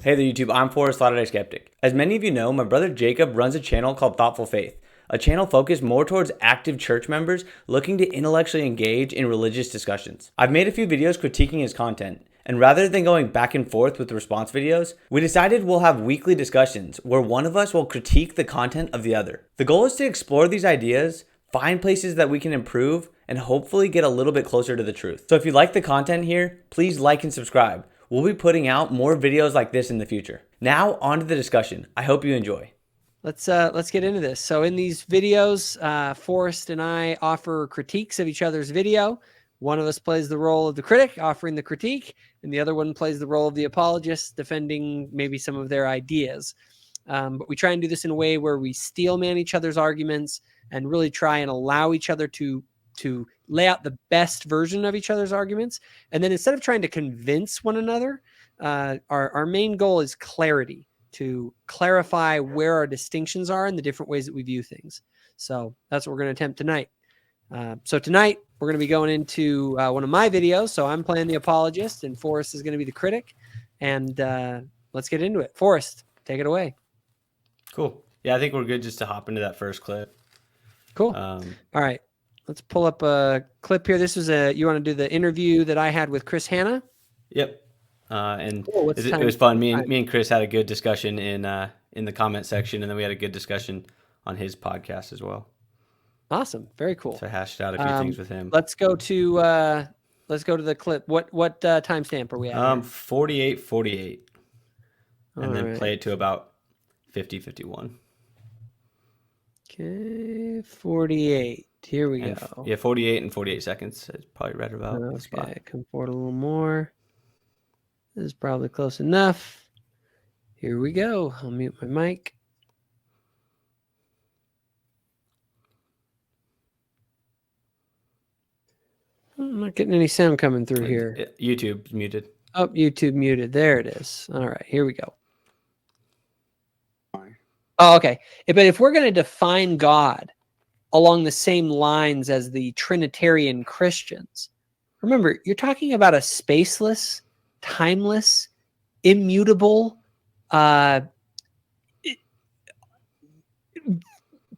Hey there YouTube, I'm Forrest, Latter-day Skeptic. As many of you know, my brother Jacob runs a channel called Thoughtful Faith, a channel focused more towards active church members looking to intellectually engage in religious discussions. I've made a few videos critiquing his content, and rather than going back and forth with response videos, we decided we'll have weekly discussions where one of us will critique the content of the other. The goal is to explore these ideas, find places that we can improve, and hopefully get a little bit closer to the truth. So if you like the content here, please like and subscribe. We'll be putting out more videos like this in the future. Now, on to the discussion. I hope you enjoy. Let's get into this. So in these videos, Forrest and I offer critiques of each other's video. One of us plays the role of the critic, offering the critique, and the other one plays the role of the apologist, defending maybe some of their ideas. But we try and do this in a way where we steelman each other's arguments and really try and allow each other to lay out the best version of each other's arguments. And then instead of trying to convince one another, our main goal is clarity, to clarify where our distinctions are and the different ways that we view things. So that's what we're going to attempt tonight. So tonight we're going to be going into one of my videos. So I'm playing the apologist and Forrest is going to be the critic. And let's get into it. Forrest, take it away. Cool. Yeah, I think we're good just to hop into that first clip. Cool. All right. Let's pull up a clip here. This was you want to do the interview that I had with Chris Hanna? Yep. And cool. It was fun. Me and Chris had a good discussion in the comment section, and then we had a good discussion on his podcast as well. Awesome. Very cool. So I hashed out a few things with him. Let's go to the clip. What timestamp are we at? 48:48. And then play it to about 50:51. Okay, 48. Here we go. Yeah, 48 and 48 seconds. It's probably right about the spot. Okay, come forward a little more. This is probably close enough. Here we go. I'll mute my mic. I'm not getting any sound coming through here. YouTube's muted. Oh, YouTube muted. There it is. All right, here we go. Oh, okay. But if we're going to define God along the same lines as the Trinitarian Christians, remember, you're talking about a spaceless, timeless, immutable, prime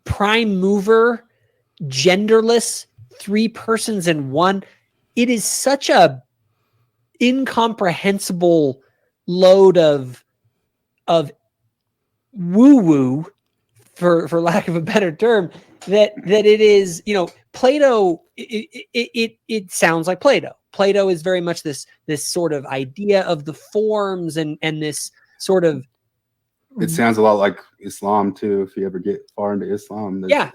mover, genderless, three persons in one. It is such a incomprehensible load of woo-woo, for lack of a better term, that it is, Plato, it sounds like Plato. Plato is very much this sort of idea of the forms and this sort of... It sounds a lot like Islam too, if you ever get far into Islam. The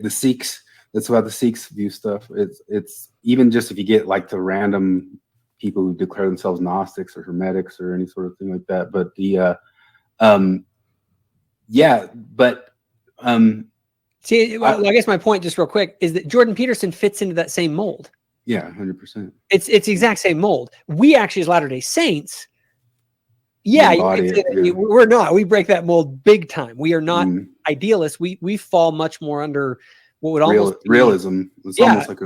Sikhs, that's how the Sikhs view stuff. It's even just if you get like the random people who declare themselves Gnostics or Hermetics or any sort of thing like that. But I guess my point, just real quick, is that Jordan Peterson fits into that same mold. Yeah, 100%. It's the exact same mold. We actually, as Latter-day Saints, we're not. We break that mold big time. We are not idealists. We fall much more under what would almost be realism. It's almost like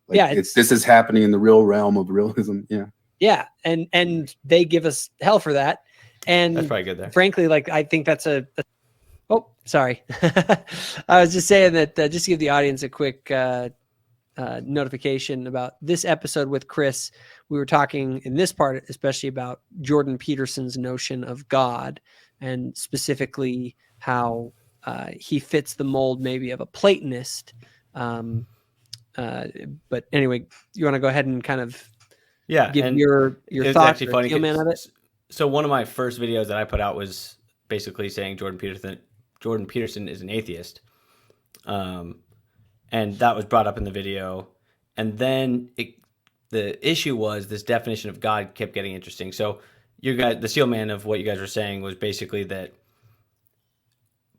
this is happening in the real realm of realism. Yeah. Yeah, and they give us hell for that. And that's probably good there. Frankly, I think that's oh, sorry. I was just saying that just to give the audience a quick notification about this episode with Chris. We were talking in this part, especially about Jordan Peterson's notion of God, and specifically how he fits the mold maybe of a Platonist. But anyway, you want to go ahead and kind of give your thoughts or comment on it? So one of my first videos that I put out was basically saying Jordan Peterson is an atheist. And that was brought up in the video. And then the issue was this definition of God kept getting interesting. So the steelman of what you guys were saying was basically that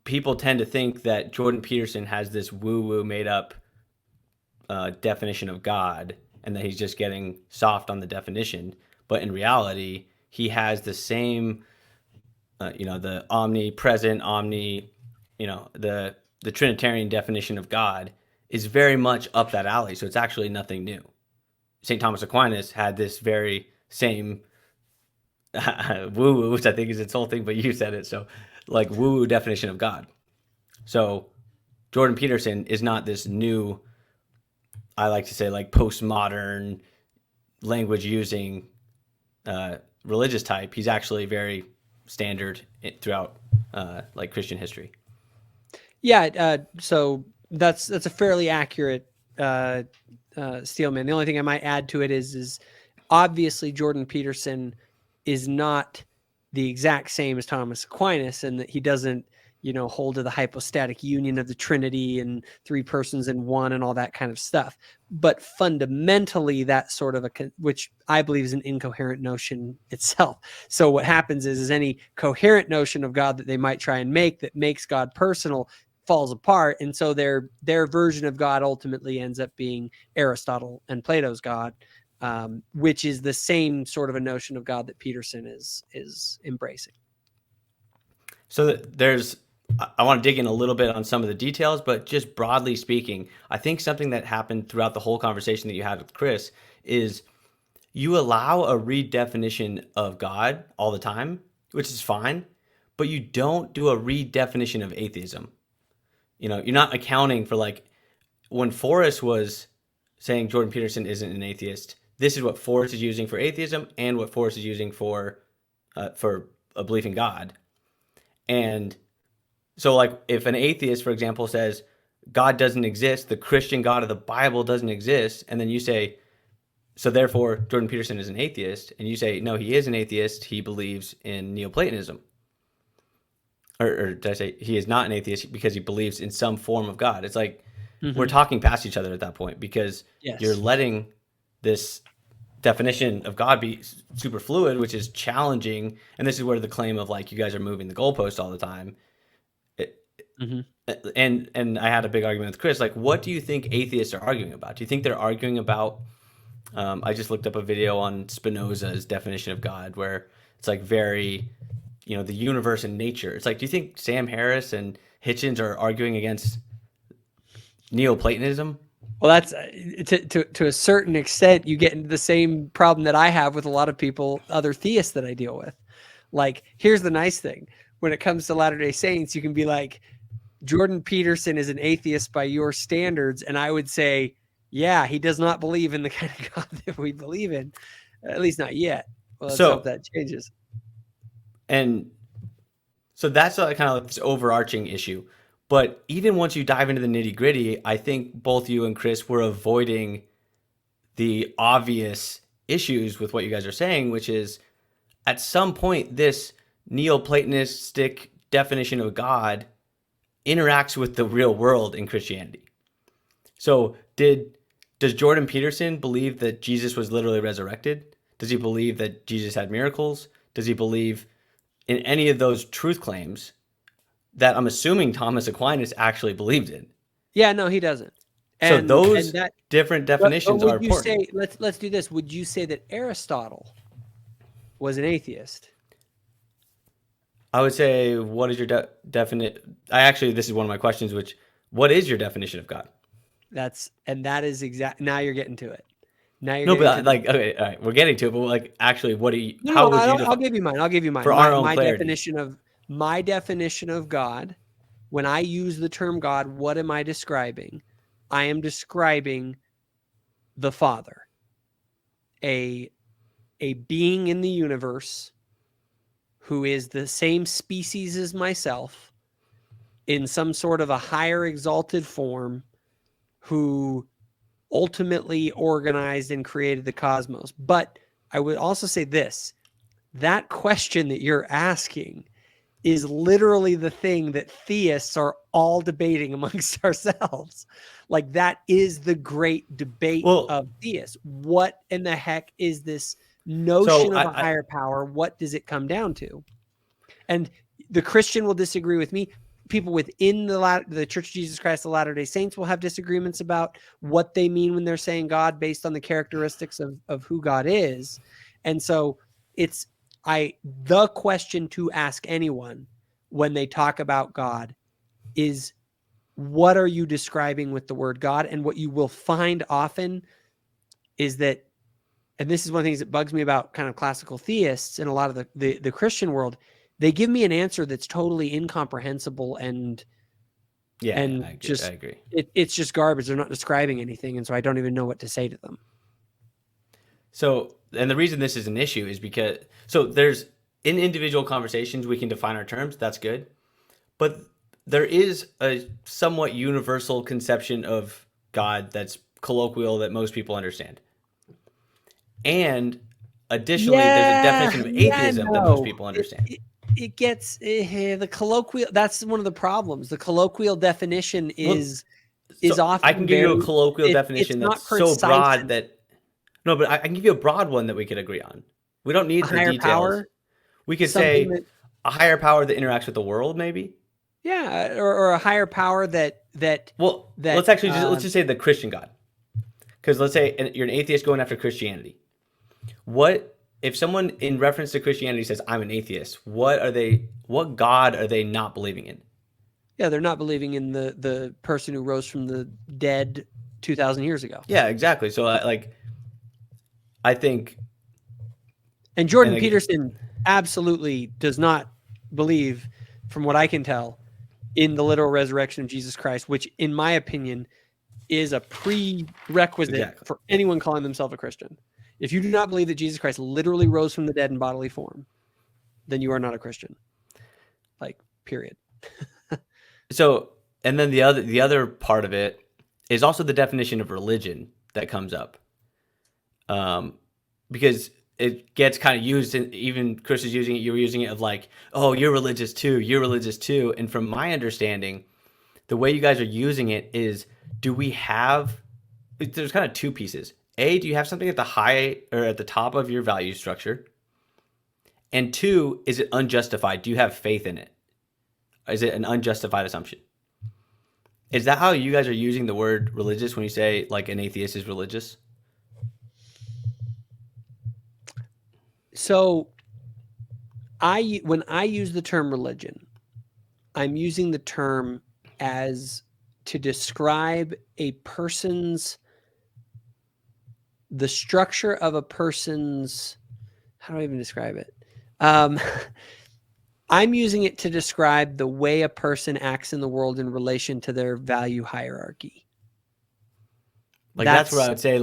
people tend to think that Jordan Peterson has this woo-woo made up definition of God, and that he's just getting soft on the definition. But in reality, he has the same, the omnipresent, the Trinitarian definition of God is very much up that alley. So it's actually nothing new. St. Thomas Aquinas had this very same woo-woo, which I think is its whole thing, but you said it. So like woo-woo definition of God. So Jordan Peterson is not this new, I like to say, like postmodern language using religious type. He's actually very standard throughout like Christian history. Yeah. So that's a fairly accurate Steelman. The only thing I might add to it is obviously Jordan Peterson is not the exact same as Thomas Aquinas, and that he doesn't, hold to the hypostatic union of the Trinity and three persons in one and all that kind of stuff. But fundamentally, that sort of which I believe is an incoherent notion itself. So what happens is any coherent notion of God that they might try and make that makes God personal falls apart. And so their version of God ultimately ends up being Aristotle and Plato's God, which is the same sort of a notion of God that Peterson is embracing. So I want to dig in a little bit on some of the details, but just broadly speaking, I think something that happened throughout the whole conversation that you had with Chris is you allow a redefinition of God all the time, which is fine, but you don't do a redefinition of atheism. You're not accounting for, like, when Forrest was saying Jordan Peterson isn't an atheist, this is what Forrest is using for atheism and what Forrest is using for a belief in God. And so, like, if an atheist, for example, says God doesn't exist, the Christian God of the Bible doesn't exist, and then you say, so therefore Jordan Peterson is an atheist, and you say, no, he is an atheist, he believes in Neoplatonism. Or did I say he is not an atheist because he believes in some form of God? It's like we're talking past each other at that point, because you're letting this definition of God be super fluid, which is challenging. And this is where the claim of, like, you guys are moving the goalpost all the time. And I had a big argument with Chris. Like, what do you think atheists are arguing about? Do you think they're arguing about? I just looked up a video on Spinoza's definition of God, where it's like very, the universe and nature. It's like, do you think Sam Harris and Hitchens are arguing against Neoplatonism? Well, that's to a certain extent, you get into the same problem that I have with a lot of people, other theists that I deal with. Like, here's the nice thing. When it comes to Latter-day Saints, you can be like, Jordan Peterson is an atheist by your standards. And I would say, yeah, he does not believe in the kind of God that we believe in, at least not yet. Well, let's hope that changes. And so that's kind of like this overarching issue. But even once you dive into the nitty gritty, I think both you and Chris were avoiding the obvious issues with what you guys are saying, which is at some point, this Neoplatonistic definition of God interacts with the real world in Christianity. So does Jordan Peterson believe that Jesus was literally resurrected? Does he believe that Jesus had miracles? Does he believe in any of those truth claims that I'm assuming Thomas Aquinas actually believed in? Yeah, no, he doesn't. So those different definitions are important. Let's do this. Would you say that Aristotle was an atheist? I would say, what is your definite? This is one of my questions, what is your definition of God? That is exact. Now you're getting to it. Okay, all right, we're getting to it, but like, actually, what do you? How would you? I'll give you mine. For our own clarity. My definition of God. When I use the term God, what am I describing? I am describing the Father, a being in the universe who is the same species as myself, in some sort of a higher exalted form, who ultimately organized and created the cosmos. But I would also say this, that question that you're asking is literally the thing that theists are all debating amongst ourselves. Like, that is the great debate of theists. What in the heck is this notion of a higher power? What does it come down to? And the Christian will disagree with me. People within the Church of Jesus Christ of Latter-day Saints will have disagreements about what they mean when they're saying God based on the characteristics of who God is. And so the question to ask anyone when they talk about God is, what are you describing with the word God? And what you will find often is that and this is one of the things that bugs me about kind of classical theists and a lot of the Christian world, they give me an answer that's totally incomprehensible and I just agree. It's just garbage. They're not describing anything, and so I don't even know what to say to them. So, and the reason this is an issue is because there's in individual conversations we can define our terms. That's good, but there is a somewhat universal conception of God that's colloquial that most people understand. And additionally, there's a definition of atheism that most people understand. It gets the colloquial. That's one of the problems. The colloquial definition is often. I can give you a colloquial definition that's so broad that no, but I can give you a broad one that we could agree on. We don't need the details. Power, we could say a higher power that interacts with the world, maybe. Yeah, or a higher power that. Well, let's actually let's just say the Christian God, because let's say you're an atheist going after Christianity. What if someone in reference to Christianity says, I'm an atheist? What God are they not believing in? Yeah, they're not believing in the person who rose from the dead 2,000 years ago. Yeah, exactly. So I think. And Jordan Peterson absolutely does not believe, from what I can tell, in the literal resurrection of Jesus Christ, which in my opinion is a prerequisite for anyone calling themselves a Christian. If you do not believe that Jesus Christ literally rose from the dead in bodily form, then you are not a Christian. Period. So, and then the other part of it is also the definition of religion that comes up. Because it gets kind of used, and even Chris is using it, you're using it of oh, you're religious too. And from my understanding, the way you guys are using it is, there's kind of two pieces. A, do you have something at the high or at the top of your value structure? And two, is it unjustified? Do you have faith in it? Is it an unjustified assumption? Is that how you guys are using the word religious when you say an atheist is religious? So when I use the term religion, I'm using the term as to describe the structure of a person's, how do I even describe it? I'm using it to describe the way a person acts in the world in relation to their value hierarchy. That's where I would say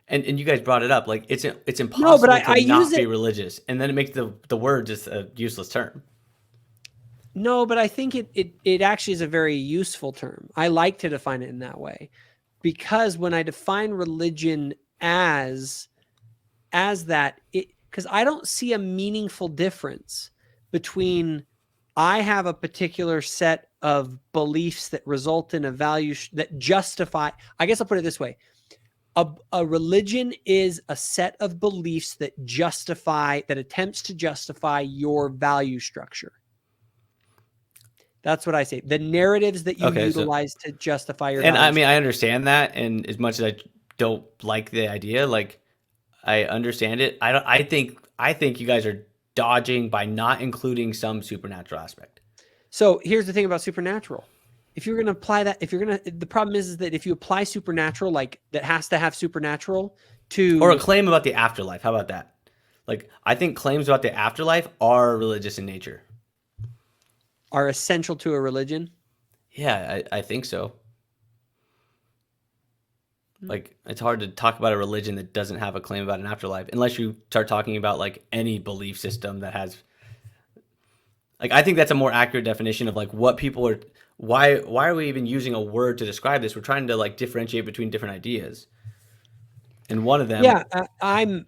and you guys brought it up. It's impossible to not be religious, and then it makes the word just a useless term. No, but I think it actually is a very useful term. I like to define it in that way, because when I define religion as that, because I don't see a meaningful difference between I have a particular set of beliefs that result in a value that justify. I guess I'll put it this way. A religion is a set of beliefs that attempts to justify your value structure. That's what I say. The narratives that you utilize to justify your value structure. I understand that, and as much as I don't like the idea, I understand it. I think you guys are dodging by not including some supernatural aspect. So here's the thing about supernatural. If you're going to apply that, the problem is that if you apply supernatural, that has to have supernatural or a claim about the afterlife. How about that? I think claims about the afterlife are religious in nature. Are essential to a religion? Yeah, I think so. It's hard to talk about a religion that doesn't have a claim about an afterlife, unless you start talking about any belief system that has. I think that's a more accurate definition of what people are. Why are we even using a word to describe this? We're trying to differentiate between different ideas, and one of them. Yeah, and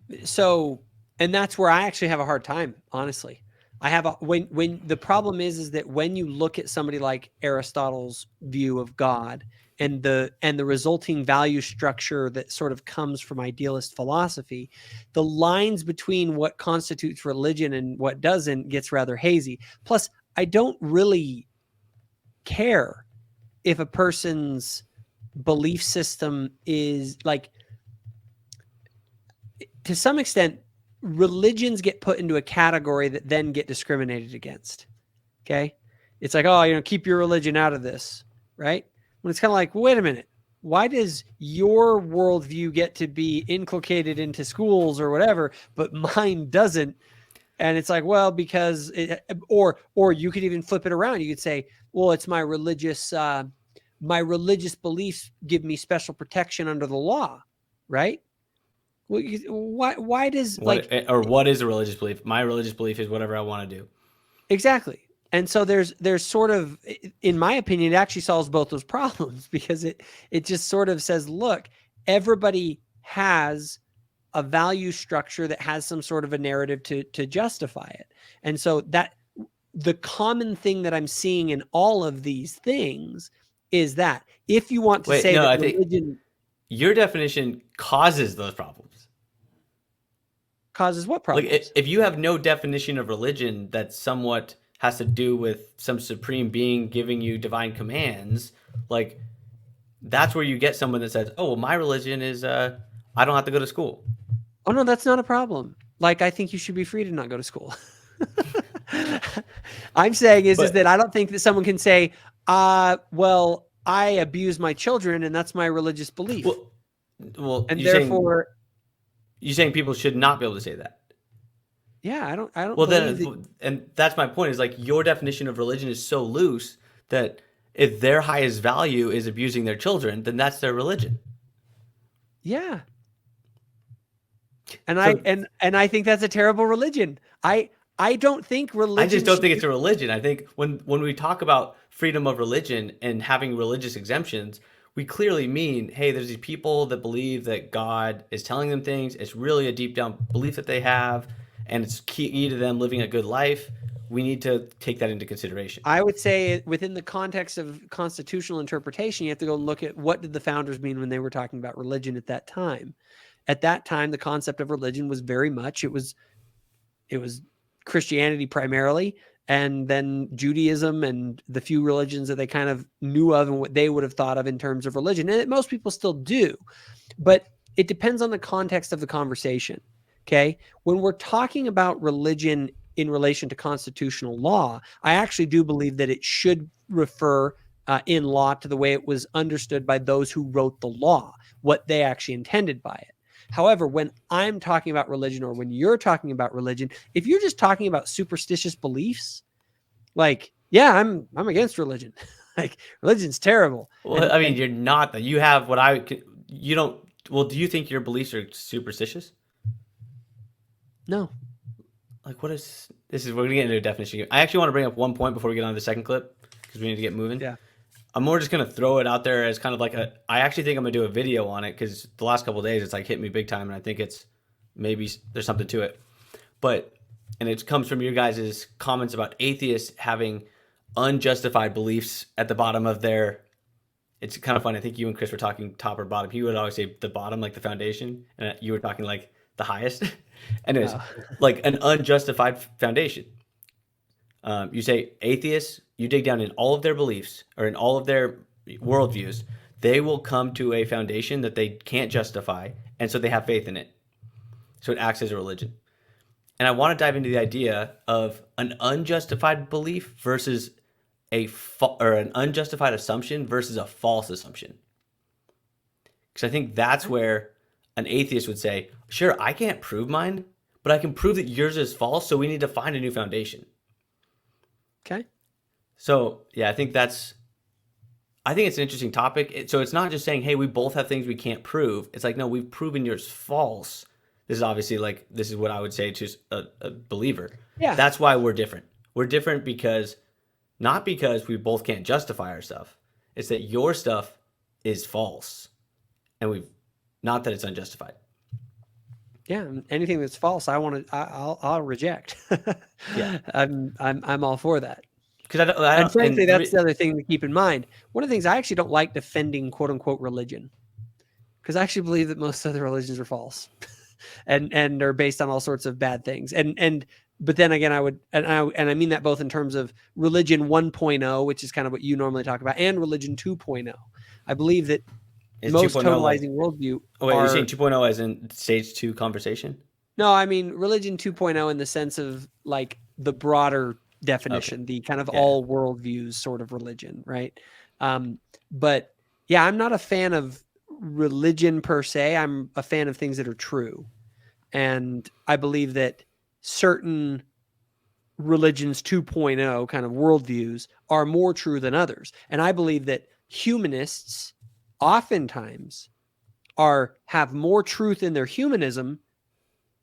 that's where I actually have a hard time, honestly. I have when the problem is that when you look at somebody like Aristotle's view of God and the resulting value structure that sort of comes from idealist philosophy, the lines between what constitutes religion and what doesn't gets rather hazy. Plus, I don't really care if a person's belief system is to some extent, religions get put into a category that then get discriminated against. Okay. It's oh, keep your religion out of this. Right. When it's kind of wait a minute, why does your worldview get to be inculcated into schools or whatever, but mine doesn't? And it's like, well, because or you could even flip it around. You could say, well, it's my religious beliefs give me special protection under the law, right? Well, why does what is a religious belief? My religious belief is whatever I want to do. Exactly. And so there's sort of, in my opinion, it actually solves both those problems, because it just sort of says, look, everybody has a value structure that has some sort of a narrative to justify it. And so that the common thing that I'm seeing in all of these things is that if you want to say that religion, your definition causes those problems. Causes what problems? Like if you have no definition of religion that somewhat has to do with some supreme being giving you divine commands, like that's where you get someone that says, oh, well, my religion is I don't have to go to school. Oh, no, that's not a problem. Like, I think you should be free to not go to school. I'm saying is that I don't think that someone can say, well, I abuse my children and that's my religious belief. Well, and therefore you're saying people should not be able to say that. Yeah, I don't. Well, then, and that's my point. Is like your definition of religion is so loose that if their highest value is abusing their children, then that's their religion. Yeah. And I think that's a terrible religion. I don't think religion. I just don't think it's a religion. I think when we talk about freedom of religion and having religious exemptions, we clearly mean, hey, there's these people that believe that God is telling them things. It's really a deep down belief that they have, and it's key to them living a good life. We need to take that into consideration. I would say within the context of constitutional interpretation, you have to go and look at what did the founders mean when they were talking about religion at that time. At that time, the concept of religion was very much, it was Christianity primarily, and then Judaism and the few religions that they kind of knew of and what they would have thought of in terms of religion. And most people still do, but it depends on the context of the conversation. Okay. When we're talking about religion in relation to constitutional law, I actually do believe that it should refer in law to the way it was understood by those who wrote the law, what they actually intended by it. However, when I'm talking about religion, or when you're talking about religion, if you're just talking about superstitious beliefs, like, yeah, I'm against religion. Like, religion's terrible. Well, I mean, you're not. You have you don't. Well, do you think your beliefs are superstitious? No. Like, what is this? We're gonna get into a definition. I actually want to bring up one point before we get on to the second clip, because we need to get moving. Yeah. I'm more just going to throw it out there as kind of like I actually think I'm going to do a video on it, because the last couple of days it's like hit me big time, and I think it's maybe there's something to it. And it comes from your guys' comments about atheists having unjustified beliefs at the bottom of their, it's kind of funny. I think you and Chris were talking top or bottom. He would always say the bottom, like the foundation, and you were talking like the highest. Anyways, like an unjustified foundation. You say atheists, you dig down in all of their beliefs or in all of their worldviews, they will come to a foundation that they can't justify, and so they have faith in it. So it acts as a religion. And I want to dive into the idea of an unjustified belief versus an unjustified assumption versus a false assumption. Because I think that's where an atheist would say, sure, I can't prove mine, but I can prove that yours is false, so we need to find a new foundation. Okay. So, yeah, I think it's an interesting topic. So it's not just saying, hey, we both have things we can't prove. It's like, no, we've proven yours false. This is obviously like, this is what I would say to a believer. Yeah. That's why we're different. We're different not because we both can't justify our stuff. It's that your stuff is false, and not that it's unjustified. Yeah, anything that's false, I'll reject. Yeah, I'm all for that. Because and frankly, that's the other thing to keep in mind. One of the things, I actually don't like defending "quote unquote" religion, because I actually believe that most other religions are false, and are based on all sorts of bad things. But then again, I mean that both in terms of religion 1.0, which is kind of what you normally talk about, and religion 2.0. I believe that most totalizing worldview. Oh, wait, you're saying 2.0 as in stage 2 conversation? No, I mean religion 2.0 in the sense of like the broader definition, the kind of all worldviews sort of religion, right? But Yeah, I'm not a fan of religion per se. I'm a fan of things that are true. And I believe that certain religions 2.0 kind of worldviews are more true than others. And I believe that humanists oftentimes have more truth in their humanism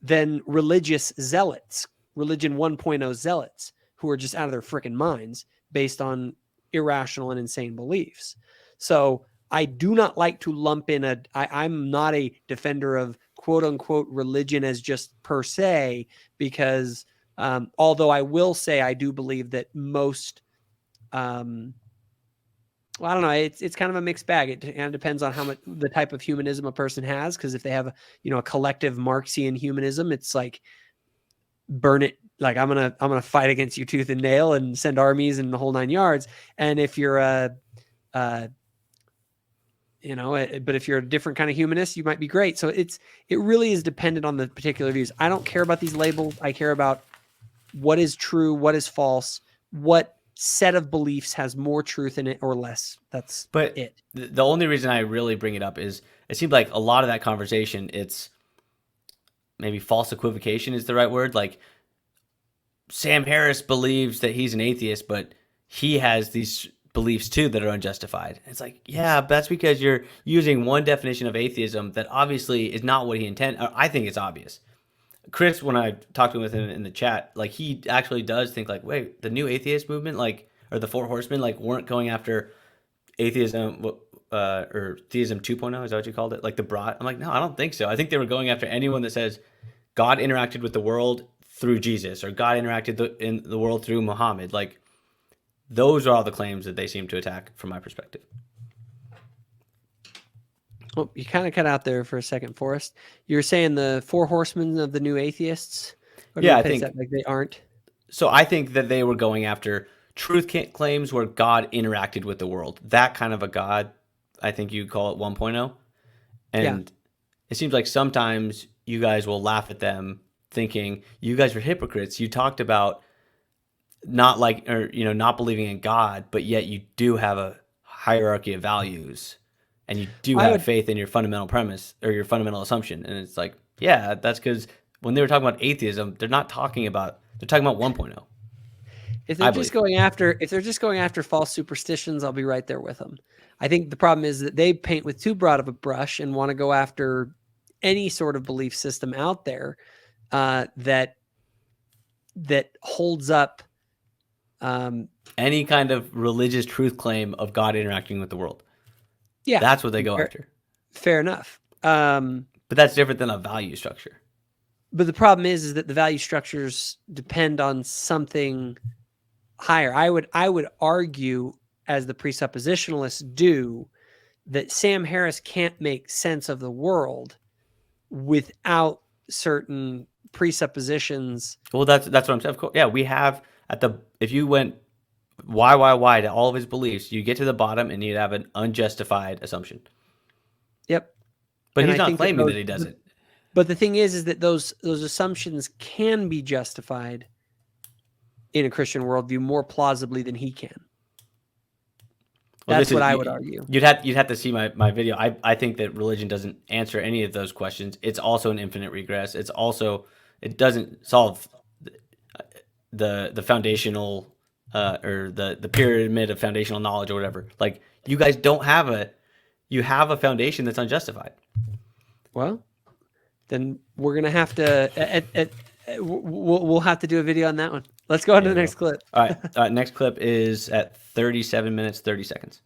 than religious zealots, religion 1.0 zealots, who are just out of their freaking minds based on irrational and insane beliefs. So I do not like to lump in I'm not a defender of quote unquote religion as just per se, because although I will say I do believe that most, well, I don't know. It's kind of a mixed bag. It kind of depends on how much the type of humanism a person has. Because if they have a collective Marxian humanism, it's like burn it. Like I'm gonna fight against you tooth and nail and send armies and the whole 9 yards. And if you're but if you're a different kind of humanist, you might be great. So it really is dependent on the particular views. I don't care about these labels. I care about what is true, what is false, what set of beliefs has more truth in it or less. That's it. The only reason I really bring it up is it seems like a lot of that conversation, it's maybe false equivocation is the right word. Like Sam Harris believes that he's an atheist, but he has these beliefs too that are unjustified. It's like, yeah, that's because you're using one definition of atheism that obviously is not what he intended. I think it's obvious. Chris, when I talked to him in the chat, like he actually does think like, wait, the new atheist movement, like, or the Four Horsemen, like weren't going after atheism or theism 2.0. Is that what you called it? Like the broad. I'm like, no, I don't think so. I think they were going after anyone that says God interacted with the world through Jesus or God interacted in the world through Muhammad. Like those are all the claims that they seem to attack from my perspective. Oh, you kind of cut out there for a second, Forrest. You were saying the Four Horsemen of the new atheists? Yeah, I think that like they aren't. So I think that they were going after truth claims where God interacted with the world. That kind of a God, I think you call it 1.0. And it seems like sometimes you guys will laugh at them thinking you guys are hypocrites. You talked about not believing in God, but yet you do have a hierarchy of values and you do have faith in your fundamental premise or your fundamental assumption. And it's like, yeah, that's because when they were talking about atheism, they're talking about 1.0. If they're just going after false superstitions, I'll be right there with them. I think the problem is that they paint with too broad of a brush and want to go after any sort of belief system out there that holds up any kind of religious truth claim of God interacting with the world. Yeah, that's what they go after. Fair enough. But that's different than a value structure. But the problem is that the value structures depend on something higher. I would argue, as the presuppositionalists do, that Sam Harris can't make sense of the world without certain presuppositions. Well, that's what I'm saying. Of course, yeah, we have if you went why to all of his beliefs, you get to the bottom and you'd have an unjustified assumption. Yep. But he's not claiming that he doesn't. But the thing is that those assumptions can be justified in a Christian worldview more plausibly than he can. That's what I would argue. You'd have to see my video. I think that religion doesn't answer any of those questions. It's also an infinite regress. It doesn't solve the foundational or the pyramid of foundational knowledge or whatever. Like you guys don't have a foundation that's unjustified. Well, then we're gonna have to we'll have to do a video on that one. Let's go on to the next clip. All right. Next clip is at 37 minutes, 30 seconds.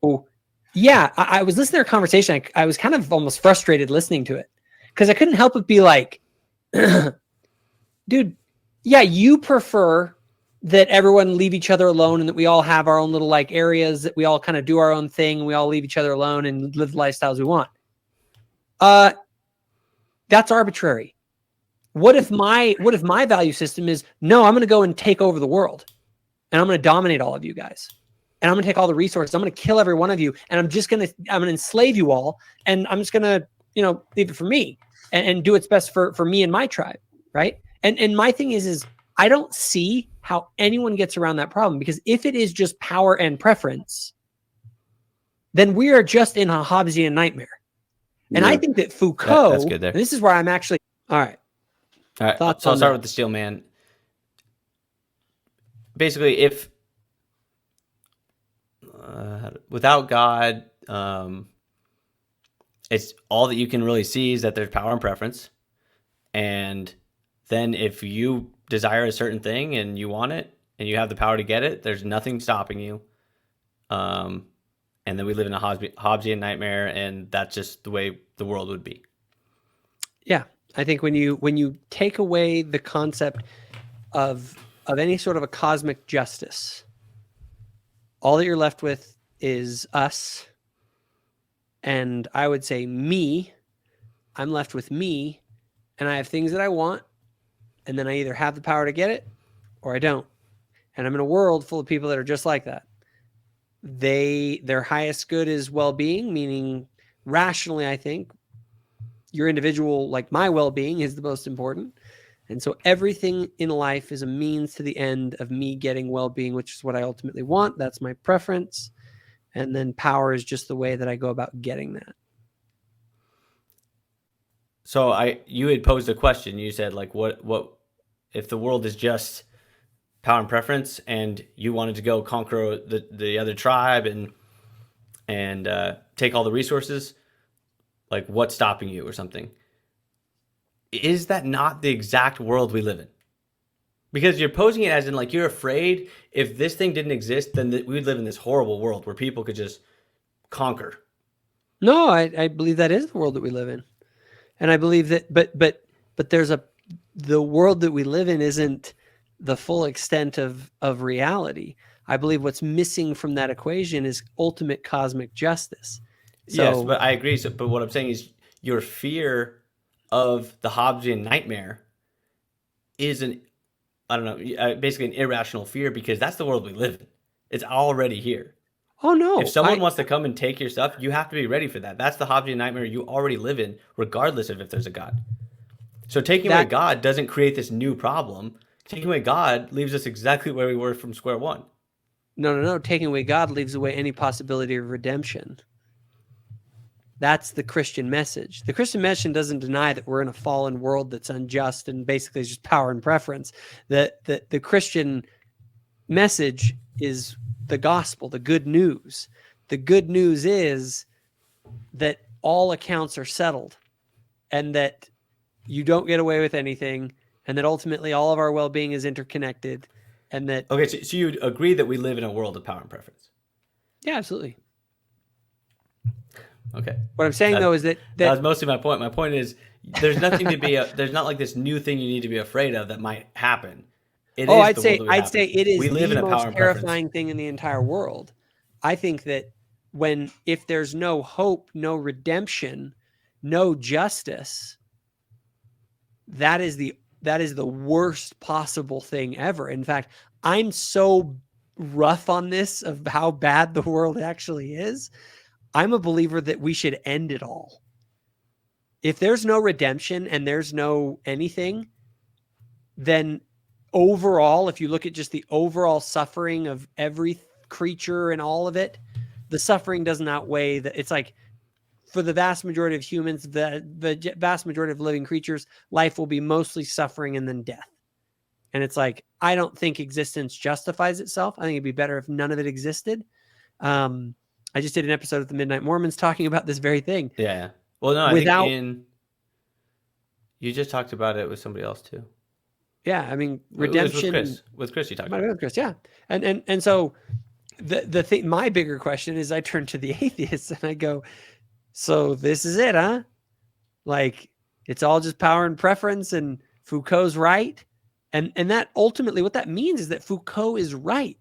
Oh, yeah. I was listening to their conversation. I was kind of almost frustrated listening to it because I couldn't help but be like, dude, yeah, you prefer that everyone leave each other alone and that we all have our own little like areas that we all kind of do our own thing. And we all leave each other alone and live the lifestyles we want. That's arbitrary. What if my value system is, no, I'm going to go and take over the world and I'm going to dominate all of you guys and I'm going to take all the resources. I'm going to kill every one of you. And I'm going to enslave you all. And I'm just going to, leave it for me and do what's best for me and my tribe. Right. And my thing is I don't see how anyone gets around that problem, because if it is just power and preference, then we are just in a Hobbesian nightmare. And I think that Foucault, that's good there. This is where I'm actually, all right. So I'll start with the steel man. Basically, if without God, it's all that you can really see is that there's power and preference. And then if you desire a certain thing and you want it and you have the power to get it, there's nothing stopping you. And then we live in a Hobbesian nightmare, and that's just the way the world would be. Yeah, I think when you take away the concept of any sort of a cosmic justice, all that you're left with is us, and I would say me. I'm left with me, and I have things that I want, and then I either have the power to get it or I don't. And I'm in a world full of people that are just like that. Their highest good is well-being, meaning rationally, I think your individual, like my well-being, is the most important. And so everything in life is a means to the end of me getting well-being, which is what I ultimately want. That's my preference. And then power is just the way that I go about getting that. So you had posed a question. You said, like, what if the world is just power and preference, and you wanted to go conquer the other tribe and take all the resources? Like, what's stopping you or something? Is that not the exact world we live in? Because you're posing it as in, like, you're afraid if this thing didn't exist, then we would live in this horrible world where people could just conquer. No, I believe that is the world that we live in. And I believe that, but the world that we live in isn't the full extent of reality. I believe what's missing from that equation is ultimate cosmic justice. So, yes, but I agree. But what I'm saying is your fear of the Hobbesian nightmare is basically an irrational fear, because that's the world we live in. It's already here. Oh, no. If someone wants to come and take your stuff, you have to be ready for that. That's the Hobbesian nightmare you already live in, regardless of if there's a God. So taking away God doesn't create this new problem. Taking away God leaves us exactly where we were from square one. No. Taking away God leaves away any possibility of redemption. That's the Christian message. The Christian message doesn't deny that we're in a fallen world that's unjust and basically is just power and preference. The Christian message is the gospel, the good news. The good news is that all accounts are settled and that you don't get away with anything, and that ultimately all of our well-being is interconnected, and that... Okay, so you agree that we live in a world of power and preference? Yeah, absolutely. Okay. What I'm saying, though, is that was mostly my point. My point is there's nothing to be... there's not like this new thing you need to be afraid of that might happen. I'd say it is the most terrifying thing in the entire world. I think that if there's no hope, no redemption, no justice, that is the worst possible thing ever. In fact, I'm so rough on this of how bad the world actually is. I'm a believer that we should end it all. If there's no redemption and there's no anything, then overall, if you look at just the overall suffering of every creature and all of it, the suffering doesn't outweigh that. It's like, for the vast majority of humans, the vast majority of living creatures, life will be mostly suffering and then death. And it's like, I don't think existence justifies itself. I think it'd be better if none of it existed. I just did an episode of the Midnight Mormons talking about this very thing. Yeah. Well, no, I think you just talked about it with somebody else too. Yeah, I mean, redemption. With Chris, you talked about it. With Chris, yeah. And so the thing, my bigger question is, I turn to the atheists and I go, so this is it, huh? Like, it's all just power and preference, and Foucault's right. And that ultimately, what that means is that Foucault is right.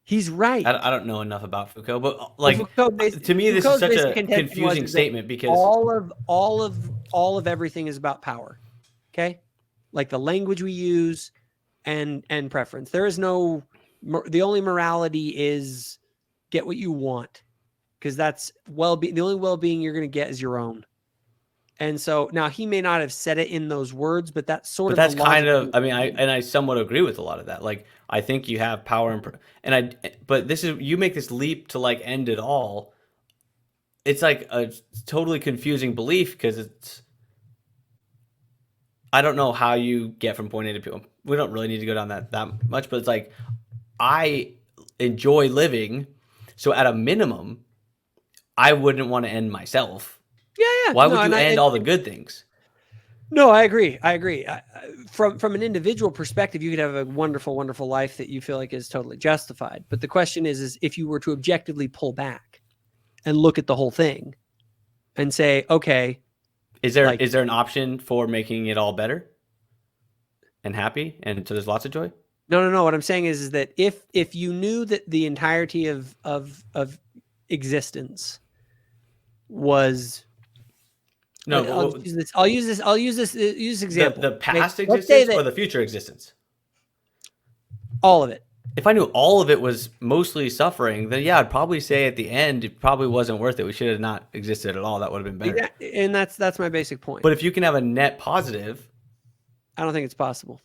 He's right. I don't know enough about Foucault, but like, to me, this is such a confusing statement, because all of everything is about power. Okay. Like the language we use and preference. There is the only morality is get what you want, because that's well-being. The only well-being you're going to get is your own. And so now he may not have said it in those words, but that's that's kind of, I mean, I somewhat agree with a lot of that. Like, I think you have power but you make this leap to like end it all it's like a totally confusing belief because I don't know how you get from point A to point. We don't really need to go down that much, but it's like I enjoy living, so at a minimum, I wouldn't want to end myself. Yeah. Why would you end all the good things? No, I agree. From an individual perspective, you could have a wonderful, wonderful life that you feel like is totally justified. But the question is if you were to objectively pull back and look at the whole thing and say, okay, is there an option for making it all better and happy, and so there's lots of joy? No. What I'm saying is that if you knew that the entirety of existence was no, I'll use this example. The past existence or the future existence? All of it. If I knew all of it was mostly suffering, then yeah, I'd probably say at the end it probably wasn't worth it. We should have not existed at all. That would have been better. And that's my basic point. But if you can have a net positive, I don't think it's possible.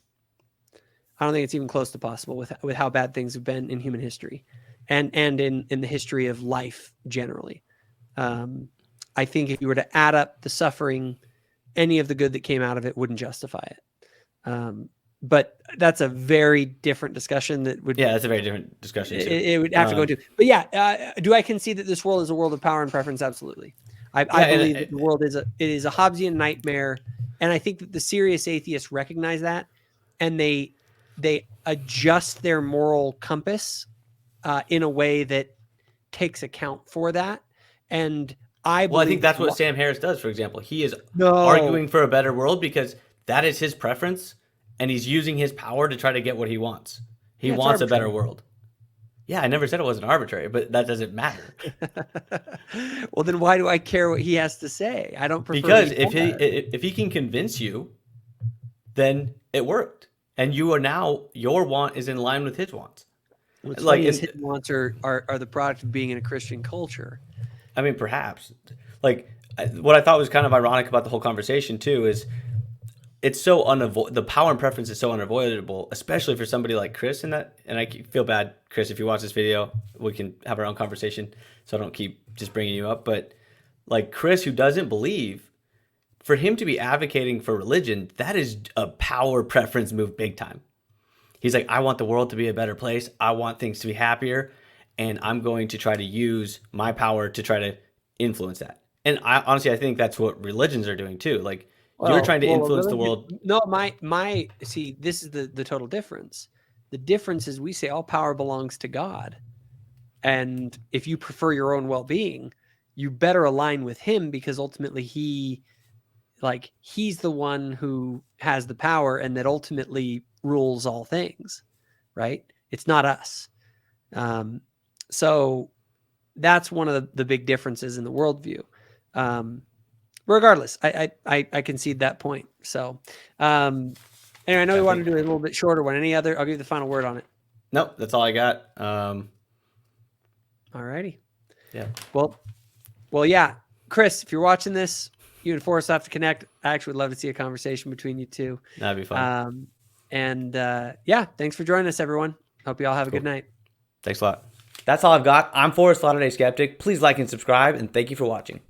I don't think it's even close to possible with how bad things have been in human history, and in the history of life generally. I think if you were to add up the suffering, any of the good that came out of it wouldn't justify it. But that's a very different discussion that's a very different discussion too. It would have to go into. But yeah, do I concede that this world is a world of power and preference? Absolutely. I believe that the world is a Hobbesian nightmare. And I think that the serious atheists recognize that, and they adjust their moral compass in a way that takes account for that. And I think that's what Sam Harris does, for example. He is arguing for a better world because that is his preference, and he's using his power to try to get what he wants. He wants a better world. Yeah, I never said it wasn't arbitrary, but that doesn't matter. Well, then why do I care what he has to say? I don't prefer because if he can convince you, then it worked, and you are now, your want is in line with his wants. What's funny is his wants are the product of being in a Christian culture. I mean, perhaps. Like, what I thought was kind of ironic about the whole conversation too is it's so the power and preference is so unavoidable, especially for somebody like Chris. And I feel bad, Chris, if you watch this video, we can have our own conversation, so I don't keep just bringing you up. But like Chris, who doesn't believe, for him to be advocating for religion, that is a power preference move big time. He's like, I want the world to be a better place. I want things to be happier. And I'm going to try to use my power to try to influence that. And I think that's what religions are doing too. Like, you're trying to influence the world. No, see, this is the total difference. The difference is we say all power belongs to God. And if you prefer your own well-being, you better align with him, because ultimately he's the one who has the power and that ultimately rules all things, right? It's not us. So that's one of the big differences in the worldview. Regardless, I concede that point. So, anyway, I know we want to do a little bit shorter one. Any other? I'll give you the final word on it. Nope, that's all I got. All righty. Yeah. Well, yeah. Chris, if you're watching this, you and Forrest have to connect. I actually would love to see a conversation between you two. That'd be fun. Thanks for joining us, everyone. Hope you all have a good night. Thanks a lot. That's all I've got. I'm Forrest, Latter-day Skeptic. Please like and subscribe, and thank you for watching.